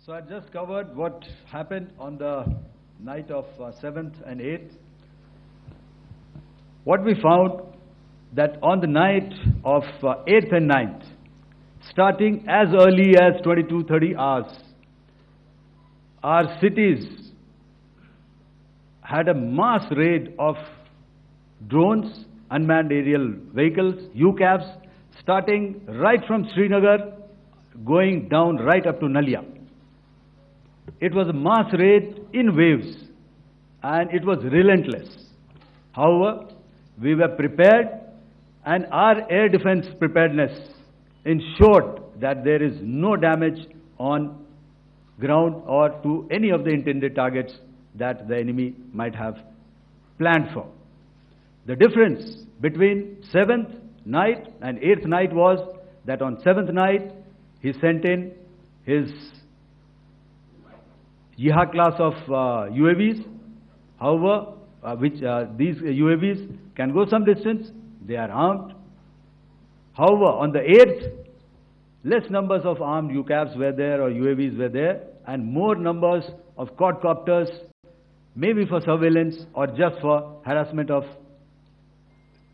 So I just covered what happened on the night of 7th and 8th. What we found that on the night of 8th and 9th, starting as early as 22:30 hours, our cities had a mass raid of drones, unmanned aerial vehicles, UCAVs, starting right from Srinagar, going down right up to Nalia. It was a mass raid in waves, and it was relentless. However, we were prepared, and our air defense preparedness ensured that there is no damage on ground or to any of the intended targets that the enemy might have planned for. The difference between 7th night and 8th night was that on 7th night, he sent in his Yeha class of UAVs. However, these UAVs can go some distance, they are armed. However, on the 8th, less numbers of armed UCAVs were there or UAVs were there, and more numbers of quadcopters, maybe for surveillance or just for harassment of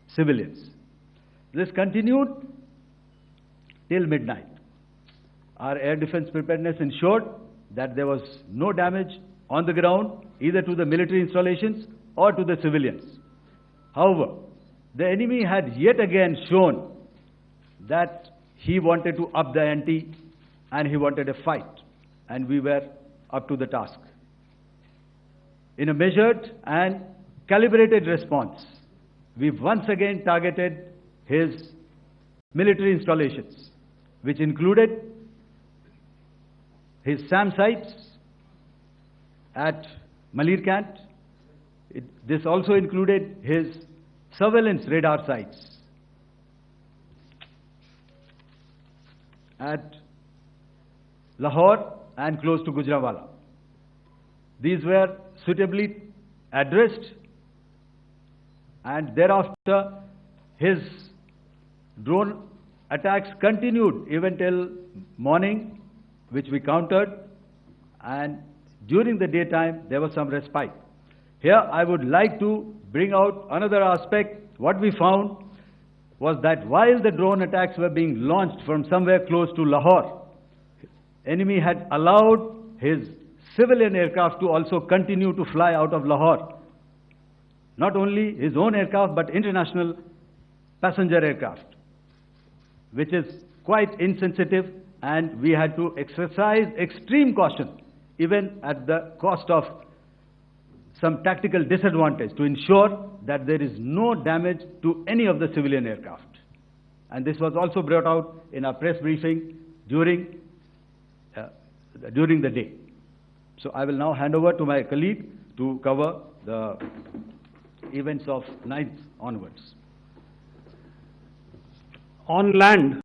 civilians. This continued till midnight. Our air defense preparedness ensured that there was no damage on the ground, either to the military installations or to the civilians. However, the enemy had yet again shown that he wanted to up the ante and he wanted a fight, and we were up to the task. In a measured and calibrated response, we once again targeted his military installations, which included his SAM sites at Malirkant. This also included his surveillance radar sites at Lahore and close to Gujranwala. These were suitably addressed, and thereafter his drone attacks continued even till morning, which we countered, and during the daytime there was some respite. Here I would like to bring out another aspect. What we found was that while the drone attacks were being launched from somewhere close to Lahore, enemy had allowed his civilian aircraft to also continue to fly out of Lahore. Not only his own aircraft, but international passenger aircraft, which is quite insensitive, and we had to exercise extreme caution, even at the cost of some tactical disadvantage, to ensure that there is no damage to any of the civilian aircraft. And this was also brought out in our press briefing during the day. So I will now hand over to my colleague to cover the events of 9th onwards. On land,